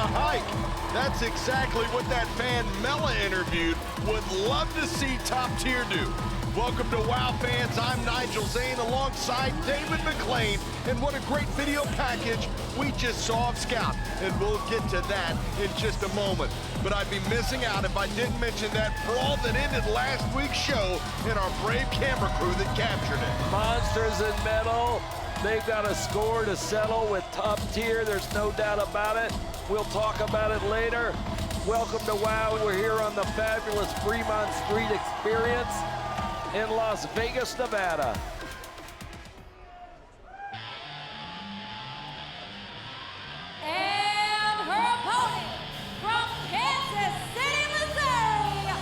hike. That's exactly what that fan Mela interviewed would love to see Top Tier do. Welcome to WOW fans, I'm Nigel Zane alongside David McLean, and what a great video package we just saw of Scout, and we'll get to that in just a moment. But I'd be missing out if I didn't mention that brawl that ended last week's show and our brave camera crew that captured it. Monsters in metal, they've got a score to settle with Top Tier, there's no doubt about it. We'll talk about it later. Welcome to WOW, we're here on the fabulous Fremont Street Experience in Las Vegas, Nevada. And her opponent from Kansas City, Missouri,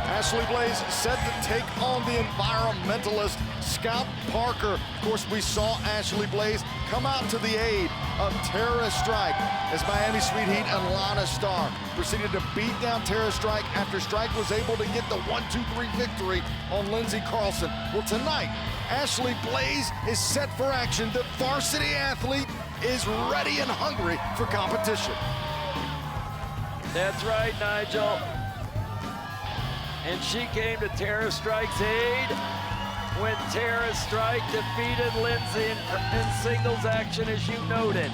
Ashley Blaze set to take on the environmentalist Scout Parker. Of course, we saw Ashley Blaze come out to the aid of Tara Strike as Miami Sweet Heat and Lana Starr proceeded to beat down Tara Strike after Strike was able to get the 1-2-3 victory on Lindsey Carlson. Well, tonight, Ashley Blaze is set for action. The varsity athlete is ready and hungry for competition. That's right, Nigel. And she came to Tara Strike's aid when Tara Strike defeated Lindsey in singles action, as you noted.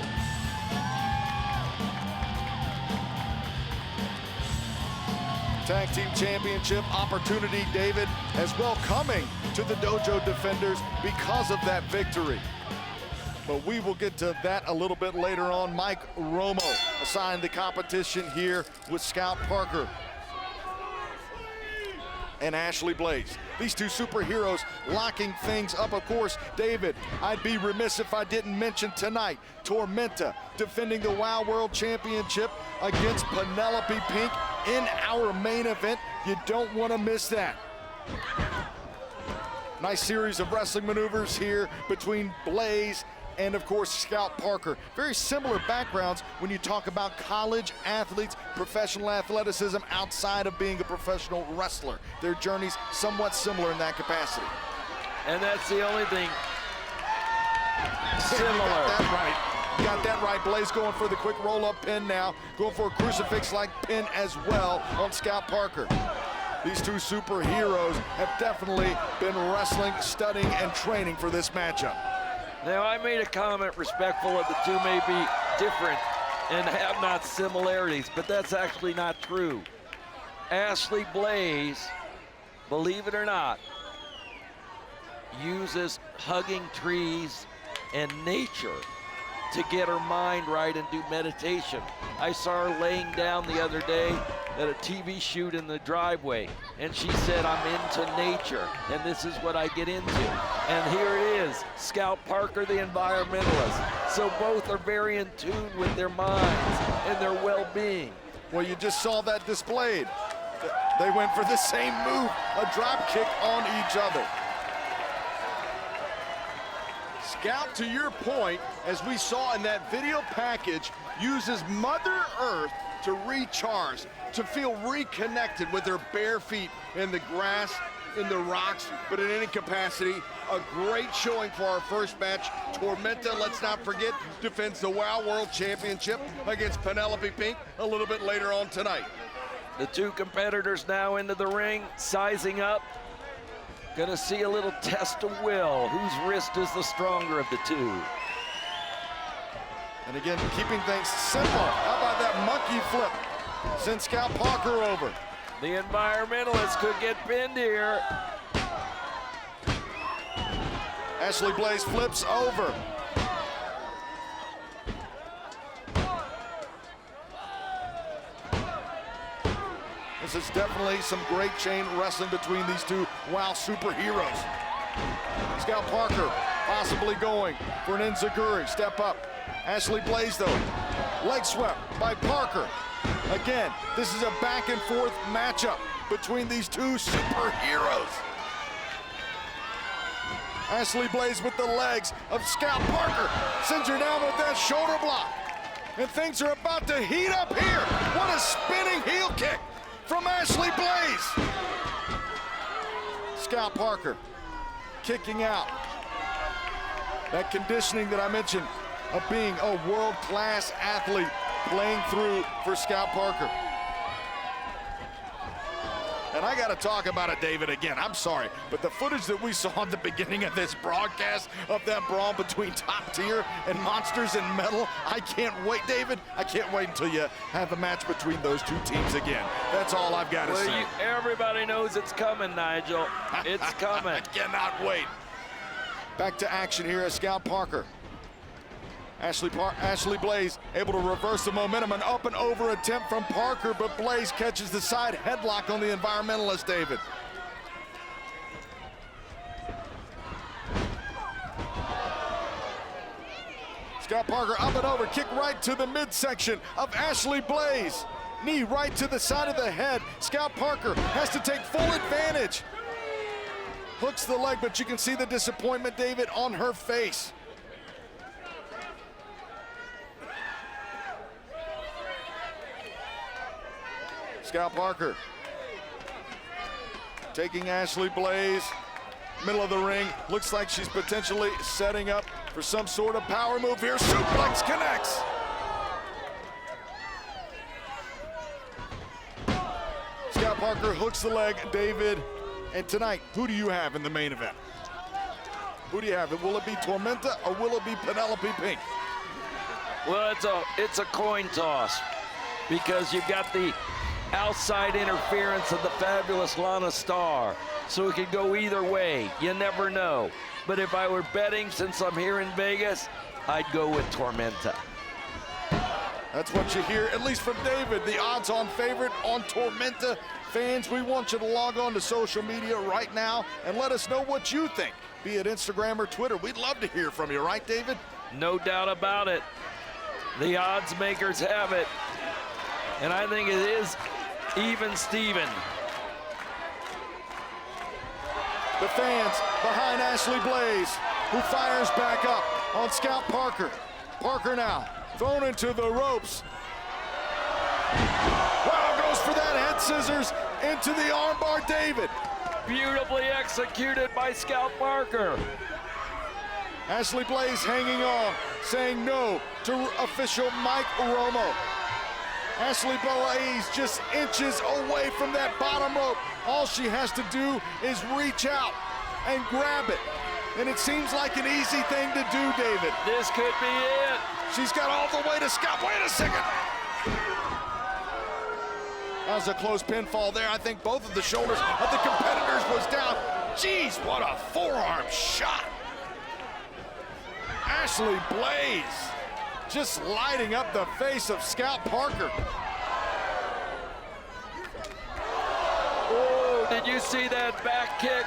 Tag Team Championship opportunity, David, as well coming to the Dojo Defenders because of that victory. But we will get to that a little bit later on. Mike Romo assigned the competition here with Scout Parker and Ashley Blaze. These two superheroes locking things up. Of course, David, I'd be remiss if I didn't mention tonight, Tormenta defending the WOW World Championship against Penelope Pink in our main event. You don't want to miss that. Nice series of wrestling maneuvers here between Blaze and, of course, Scout Parker. Very similar backgrounds when you talk about college athletes, professional athleticism outside of being a professional wrestler. Their journeys somewhat similar in that capacity. And that's the only thing similar. Got that right. Blaze going for the quick roll-up pin now. Going for a crucifix-like pin as well on Scout Parker. These two superheroes have definitely been wrestling, studying, and training for this matchup. Now, I made a comment respectful of the two may be different and have not similarities, but that's actually not true. Ashley Blaze, believe it or not, uses hugging trees and nature to get her mind right and do meditation. I saw her laying down the other day at a TV shoot in the driveway, and she said, I'm into nature, and this is what I get into. And here it is, Scout Parker, the environmentalist. So both are very in tune with their minds and their well-being. Well, you just saw that displayed. They went for the same move, a drop kick on each other. Scout, to your point, as we saw in that video package, uses Mother Earth to recharge, to feel reconnected with her bare feet in the grass, in the rocks, but in any capacity, a great showing for our first match. Tormenta, let's not forget, defends the WOW World Championship against Penelope Pink a little bit later on tonight. The two competitors now into the ring, sizing up. Gonna see a little test of will. Whose wrist is the stronger of the two? And again, keeping things simple. How about that monkey flip? Send Scout Parker over. The environmentalist could get pinned here. Ashley Blaze flips over. This is definitely some great chain wrestling between these two WOW superheroes. Scout Parker possibly going for an enziguri. Step up. Ashley Blaze, though, leg swept by Parker. Again, this is a back and forth matchup between these two superheroes. Ashley Blaze with the legs of Scout Parker. Sends her down with that shoulder block. And things are about to heat up here. What a spinning heel kick from Ashley Blaze. Scout Parker kicking out. That conditioning that I mentioned of being a world-class athlete playing through for Scout Parker. And I got to talk about it, David, again. I'm sorry, but the footage that we saw at the beginning of this broadcast of that brawl between Top Tier and Monsters in Metal, I can't wait, David. I can't wait until you have a match between those two teams again. That's all I've got to say. Everybody knows it's coming, Nigel. It's coming. I cannot wait. Back to action here as Scout Parker. Ashley Blaze able to reverse the momentum. An up and over attempt from Parker, but Blaze catches the side headlock on the environmentalist, David. Scout Parker up and over, kick right to the midsection of Ashley Blaze. Knee right to the side of the head. Scout Parker has to take full advantage. Hooks the leg, but you can see the disappointment, David, on her face. Scout Parker taking Ashley Blaze, middle of the ring. Looks like she's potentially setting up for some sort of power move here. Suplex connects. Scout Parker hooks the leg, David. And tonight, who do you have in the main event? Who do you have? Will it be Tormenta or will it be Penelope Pink? Well, it's a coin toss because you've got the outside interference of the fabulous Lana Starr. So it could go either way. You never know. But if I were betting, since I'm here in Vegas, I'd go with Tormenta. That's what you hear, at least from David, the odds-on favorite on Tormenta. Fans, we want you to log on to social media right now and let us know what you think, be it Instagram or Twitter. We'd love to hear from you, right, David? No doubt about it. The odds makers have it. And I think it is even Steven. The fans behind Ashley Blaze, who fires back up on Scout Parker. Parker now thrown into the ropes. Wow, goes for that head scissors into the armbar, David. Beautifully executed by Scout Parker. Ashley Blaze hanging on, saying no to official Mike Romo. Ashley Blaze just inches away from that bottom rope. All she has to do is reach out and grab it. And it seems like an easy thing to do, David. This could be it. She's got all the way to Scott. Wait a second. That was a close pinfall there. I think both of the shoulders of the competitors was down. Jeez, what a forearm shot. Ashley Blaze just lighting up the face of Scout Parker. Oh, did you see that back kick?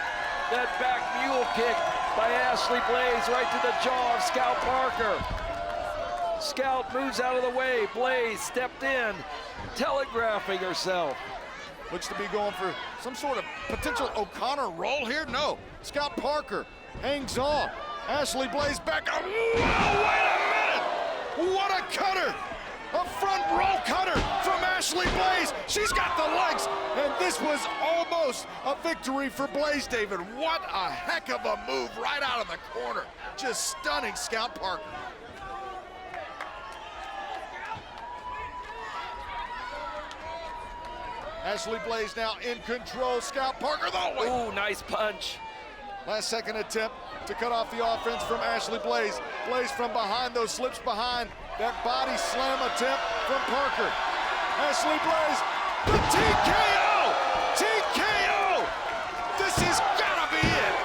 That back mule kick by Ashley Blaze right to the jaw of Scout Parker. Scout moves out of the way. Blaze stepped in, telegraphing herself. Looks to be going for some sort of potential O'Connor roll here. No, Scout Parker hangs on. Ashley Blaze back up. Whoa, wait a minute! What a cutter! A front roll cutter from Ashley Blaze. She's got the legs, and this was almost a victory for Blaze, David. What a heck of a move right out of the corner. Just stunning Scout Parker. Ashley Blaze now in control. Scout Parker, though. Ooh, nice punch. Last second attempt to cut off the offense from Ashley Blaze. Blaze from behind, though, slips behind that body slam attempt from Parker. Ashley Blaze, the TKO! TKO! This has gotta be it!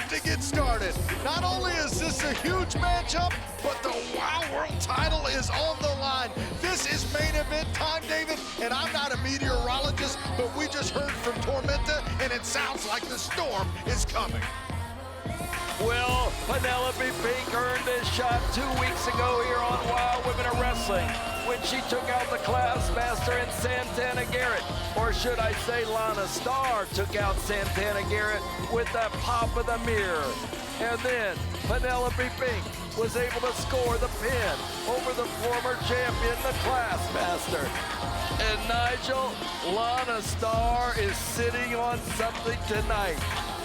To get started. Not only is this a huge matchup, but the WOW World title is on the line. This is main event time, David, and I'm not a meteorologist, but we just heard from Tormenta, and it sounds like the storm is coming. Well, Penelope Pink earned this shot 2 weeks ago here on Wild Women of Wrestling when she took out the class master in Santana Garrett. Or should I say Lana Starr took out Santana Garrett with that pop of the mirror. And then Penelope Pink was able to score the pin over the former champion, the class master. And Nigel, Lana Starr is sitting on something tonight.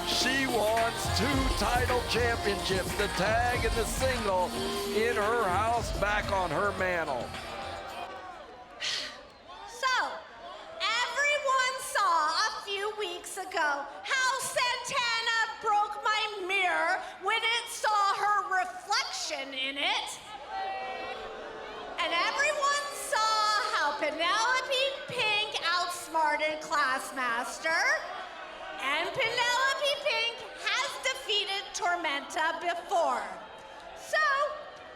She wants 2 title championships, the tag and the single, in her house back on her mantle. So, everyone saw a few weeks ago how Santana broke my mirror when it saw her reflection in it. And everyone saw how Penelope Pink outsmarted Classmaster. And Penelope Pink has defeated Tormenta before. So,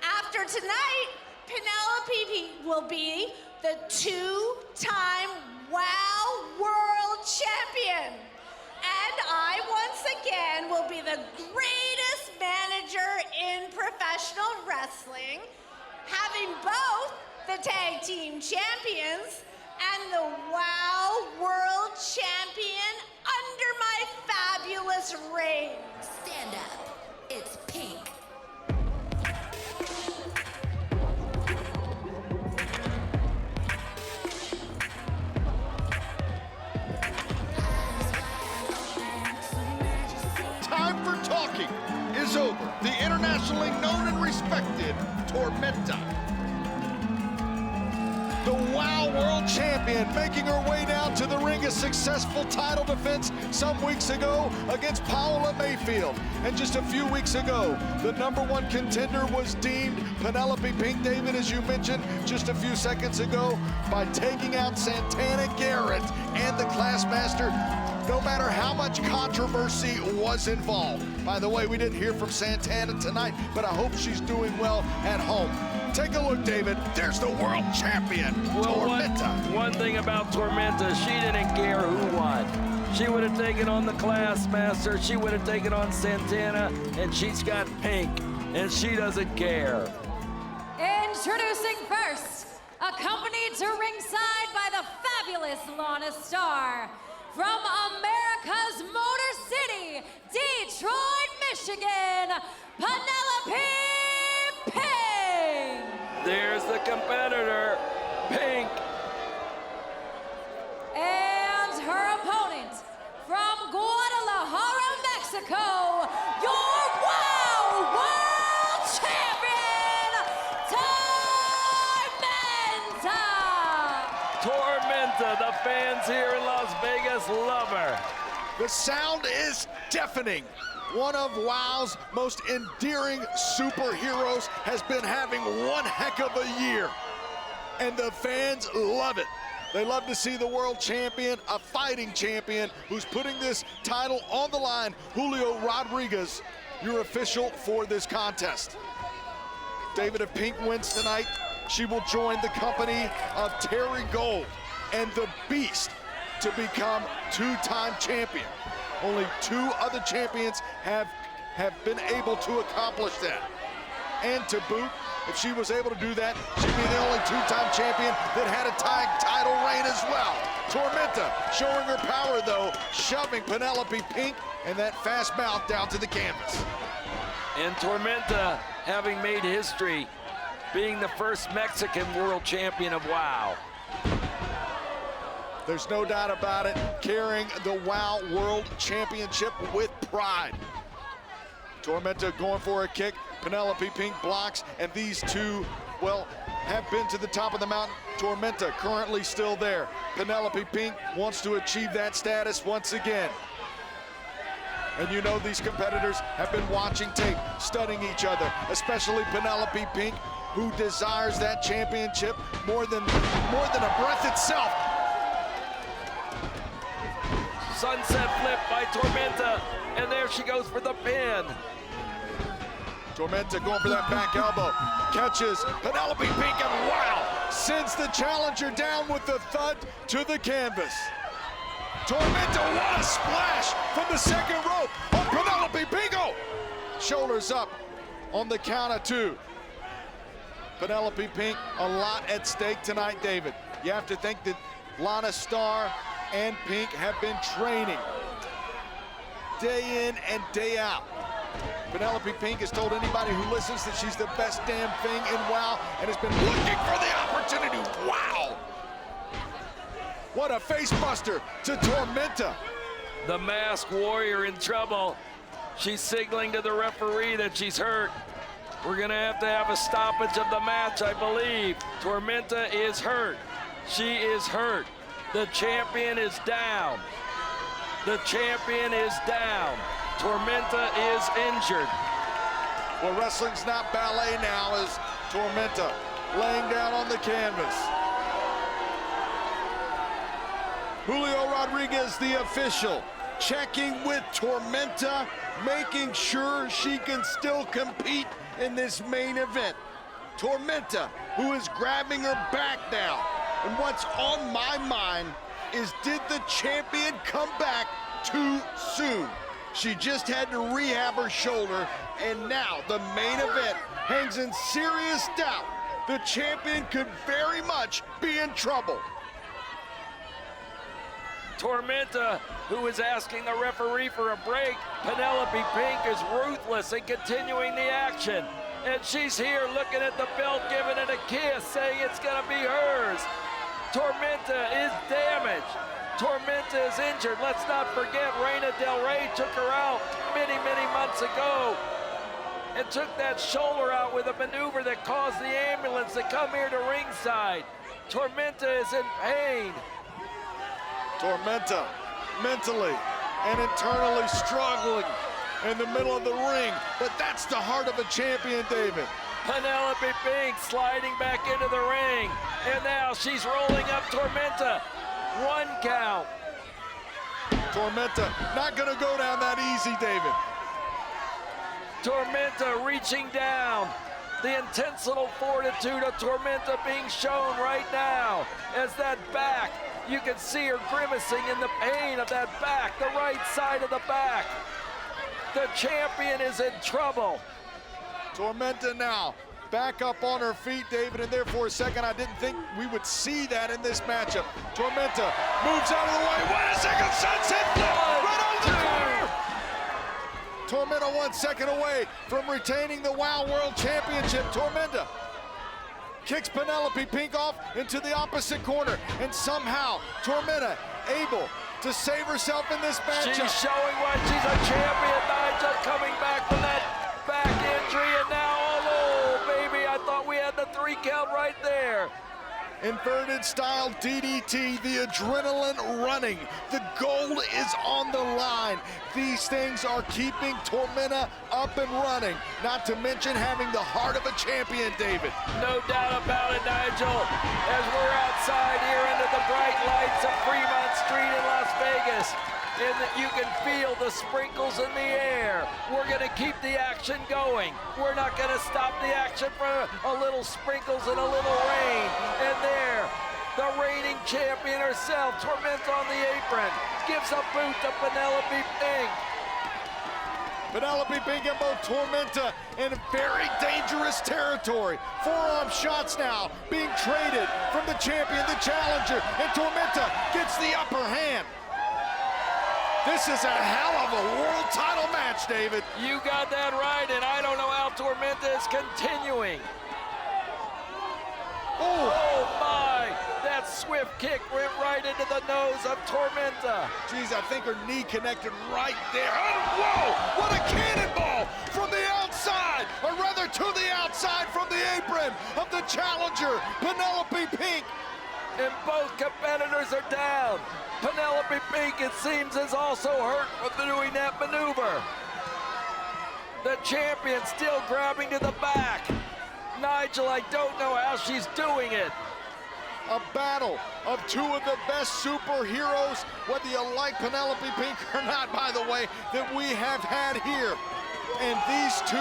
after tonight, Penelope Pink will be the 2-time WOW World Champion. And I, once again, will be the greatest manager in professional wrestling, having both the tag team champions and the WOW World Champion under my fabulous reign. Stand up. It's Pink. Time for talking is over. The internationally known and respected Tormenta, the WOW World Champion, making her way down to the ring. A successful title defense some weeks ago against Paola Mayfield. And just a few weeks ago, the #1 contender was deemed Penelope Pink, David, as you mentioned just a few seconds ago, by taking out Santana Garrett and the Classmaster, no matter how much controversy was involved. By the way, we didn't hear from Santana tonight, but I hope she's doing well at home. Take a look, David. There's the world champion, Tormenta. One thing about Tormenta, she didn't care who won. She would have taken on the Classmaster, she would have taken on Santana, and she's got Pink, and she doesn't care. Introducing first, accompanied to ringside by the fabulous Lana Starr, from America's Motor City, Detroit, Michigan, Penelope Pink. There's the competitor, Pink. And her opponent, from Guadalajara, Mexico, your WOW World Champion, Tormenta. Tormenta, the fans here in Las Vegas love her. The sound is deafening. One of WOW's most endearing superheroes has been having one heck of a year, and the fans love it. They love to see the world champion, a fighting champion, who's putting this title on the line. Julio Rodriguez, your official for this contest. David, if Pink wins tonight, she will join the company of Terry Gold and the Beast to become 2-time champion. Only 2 other champions have been able to accomplish that. And to boot, if she was able to do that, she'd be the only 2-time champion that had a tag title reign as well. Tormenta showing her power, though, shoving Penelope Pink and that fast mouth down to the canvas. And Tormenta, having made history, being the first Mexican world champion of WOW. There's no doubt about it, carrying the WOW World Championship with pride. Tormenta going for a kick. Penelope Pink blocks, and these two, well, have been to the top of the mountain. Tormenta currently still there. Penelope Pink wants to achieve that status once again. And you know these competitors have been watching tape, studying each other, especially Penelope Pink, who desires that championship more than a breath itself. Sunset flip by Tormenta, and there she goes for the pin. Tormenta going for that back elbow, catches Penelope Pink, and wow, sends the challenger down with the thud to the canvas. Tormenta, what a splash from the second rope on Penelope Pink. Oh, shoulders up on the count of 2. Penelope Pink, a lot at stake tonight, David. You have to think that Lana Starr and Pink have been training day in and day out. Penelope Pink has told anybody who listens that she's the best damn thing in WoW and has been looking for the opportunity. Wow! What a face buster to Tormenta. The Masked Warrior in trouble. She's signaling to the referee that she's hurt. We're gonna have to have a stoppage of the match, I believe. Tormenta is hurt. She is hurt. The champion is down. The champion is down. Tormenta is injured. Well, wrestling's not ballet now as Tormenta laying down on the canvas. Julio Rodriguez, the official, checking with Tormenta, making sure she can still compete in this main event. Tormenta, who is grabbing her back now. And what's on my mind is, did the champion come back too soon? She just had to rehab her shoulder, and now the main event hangs in serious doubt. The champion could very much be in trouble. Tormenta, who is asking the referee for a break. Penelope Pink is ruthless in continuing the action. And she's here looking at the belt, giving it a kiss, saying it's gonna be hers. Tormenta is damaged. Tormenta is injured. Let's not forget, Reina Del Rey took her out many, many months ago and took that shoulder out with a maneuver that caused the ambulance to come here to ringside. Tormenta is in pain. Tormenta mentally and internally struggling in the middle of the ring, but that's the heart of a champion, David. Penelope Pink sliding back into the ring, and now she's rolling up Tormenta. 1 count. Tormenta not gonna go down that easy, David. Tormenta reaching down. The intense little fortitude of Tormenta being shown right now as that back, you can see her grimacing in the pain of that back, the right side of the back. The champion is in trouble. Tormenta now back up on her feet, David, and there for a second I didn't think we would see that in this matchup. Tormenta moves out of the way. Wait a second, sunset flip right on the corner. Tormenta 1 second away from retaining the WoW World Championship. Tormenta kicks Penelope Pink off into the opposite corner, and somehow Tormenta able to save herself in this matchup. She's showing why she's a champion. Nigel coming back from that back injury, and now, oh baby, I thought we had the 3 count right there. Inverted style DDT, the adrenaline running. The gold is on the line. These things are keeping Tormenta up and running, not to mention having the heart of a champion, David. No doubt about it, Nigel. As we're outside here under the bright lights of Fremont Street in Las Vegas, and that you can feel the sprinkles in the air. We're gonna keep the action going. We're not gonna stop the action for a little sprinkles and a little rain. And there, the reigning champion herself, Tormenta on the apron, gives a boot to Penelope Pink. Penelope Pink and both Tormenta in very dangerous territory. Forearm shots now being traded from the champion, the challenger, and Tormenta gets the upper hand. This is a hell of a world title match, David. You got that right, and I don't know how Tormenta is continuing. Oh my, that swift kick went right into the nose of Tormenta. Geez, I think her knee connected right there. Oh, whoa, what a cannonball from the outside, or rather to the outside from the apron of the challenger, Penelope Pink. And both competitors are down. Penelope Pink, it seems, is also hurt from doing that maneuver. The champion still grabbing to the back. Nigel, I don't know how she's doing it. A battle of 2 of the best superheroes, whether you like Penelope Pink or not, by the way, that we have had here. And these 2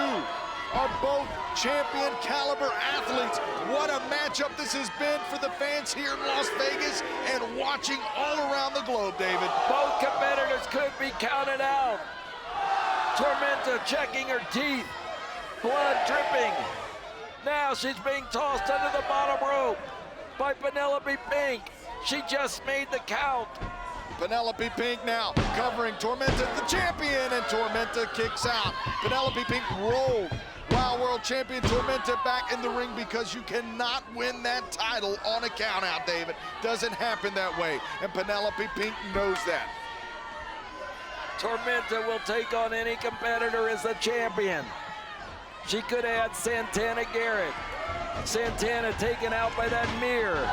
are both champion caliber athletes. What a matchup this has been for the fans here in Las Vegas and watching all around the globe, David. Both competitors could be counted out. Tormenta checking her teeth, blood dripping. Now she's being tossed under the bottom rope by Penelope Pink. She just made the count. Penelope Pink now covering Tormenta, the champion, and Tormenta kicks out. Penelope Pink rolled Wild World Champion Tormenta back in the ring because you cannot win that title on a countout, David. Doesn't happen that way, and Penelope Pink knows that. Tormenta will take on any competitor as the champion. She could add Santana Garrett. Santana taken out by that mirror.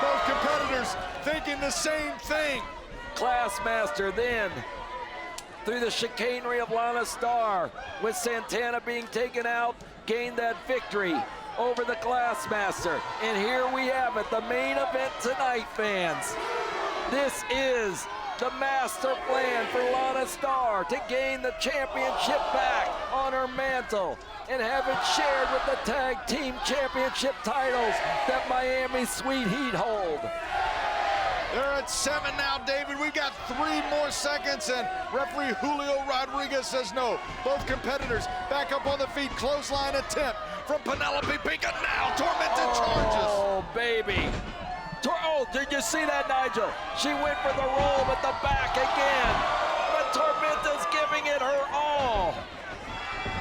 Both competitors thinking the same thing. Classmaster then, through the chicanery of Lana Starr, with Santana being taken out, gained that victory over the Classmaster. And here we have it, the main event tonight, fans. This is the master plan for Lana Starr to gain the championship back on her mantle and have it shared with the tag team championship titles that Miami Sweet Heat hold. They're at 7 now, David. We've got 3 more seconds, and referee Julio Rodriguez says no. Both competitors back up on the feet. Clothesline attempt from Penelope Pink, and now Tormenta charges. Oh, baby. Oh, did you see that, Nigel? She went for the roll with the back again, but Tormenta's giving it her all.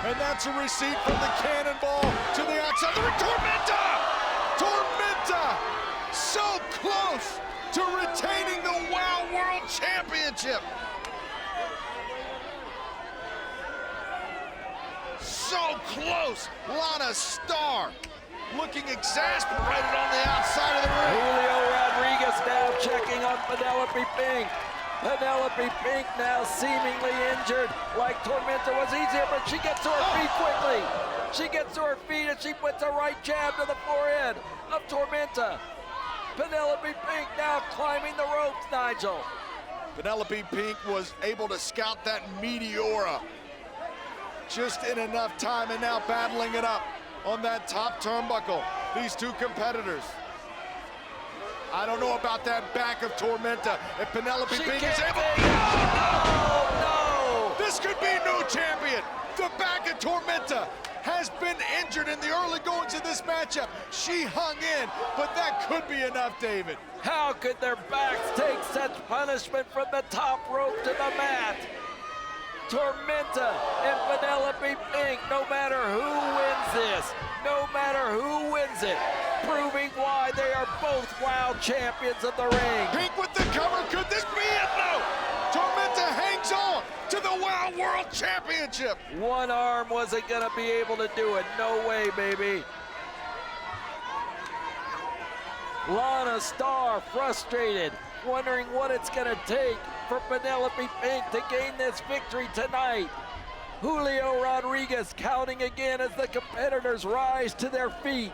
And that's a receipt from the cannonball to the outside. Tormenta! Tormenta! So close to retaining the Wild World Championship. So close. Lana Starr looking exasperated on the outside of the ring. Julio Rodriguez now checking on Penelope Pink. Penelope Pink now seemingly injured, like Tormenta was easier, but she gets to her feet quickly. She gets to her feet and she puts a right jab to the forehead of Tormenta. Penelope Pink now climbing the ropes, Nigel. Penelope Pink was able to scout that Meteora just in enough time, and now battling it up on that top turnbuckle. These two competitors. I don't know about that back of Tormenta. If Penelope Pink is able... No! This could be new champion. The back of Tormenta has been injured in the early goings of this matchup. She hung in, but that could be enough, David. How could their backs take such punishment from the top rope to the mat? Tormenta and Penelope Pink, no matter who wins this, no matter who wins it, proving why they are both wild champions of the ring. Pink with the cover, could this be it? No! Tormenta hangs on to the Wild World Championship. One arm wasn't gonna be able to do it, no way, baby. Lana Starr frustrated, wondering what it's gonna take for Penelope Pink to gain this victory tonight. Julio Rodriguez counting again as the competitors rise to their feet.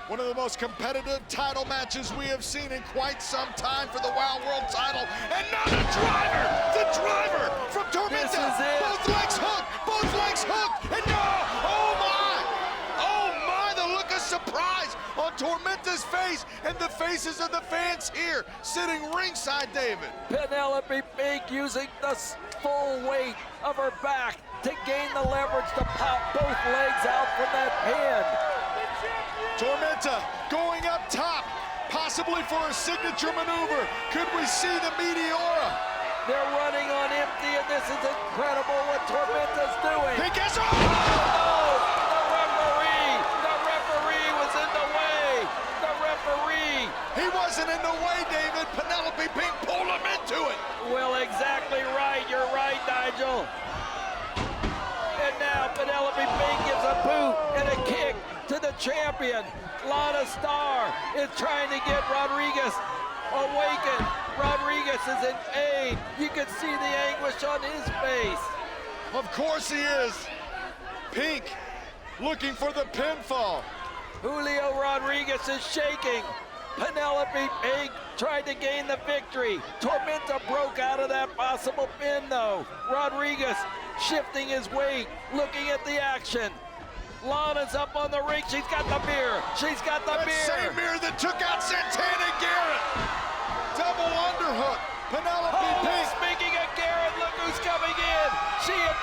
One of the most competitive title matches we have seen in quite some time for the Wild World title. And now the driver from Tormenta. This is it. Both legs hooked, and no, oh my, the look of surprise on Tormenta's face and the faces of the fans here sitting ringside, David. Penelope Pink using the full weight of her back to gain the leverage to pop both legs out from that pin. Tormenta going up top, possibly for a signature maneuver. Could we see the Meteora? They're running on empty, and this is incredible what Tormenta's doing. Pink has... Oh, the referee was in the way. The referee. He wasn't in the way, David. Penelope Pink pulled him into it. Well, exactly right. You're right, Nigel. And now Penelope Pink gives a boot and a kick to the champion. Lana Starr is trying to get Rodriguez awakened. Rodriguez is in pain. You can see the anguish on his face. Of course he is. Pink looking for the pinfall. Julio Rodriguez is shaking. Penelope Pink tried to gain the victory. Tormenta broke out of that possible pin, though. Rodriguez shifting his weight, looking at the action. Lana's up on the ring. She's got the mirror. She's got the mirror. Same mirror that took out Santana Garrett. Double underhook. Penelope Pink. Speaking of Garrett, look who's coming in.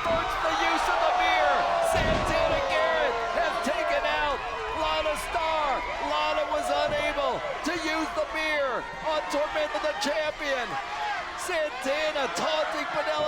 reverts the use of the mirror. Santana Garrett has taken out Lana Star. Lana was unable to use the mirror on Tormenta, the champion. Santana taunting Penelope.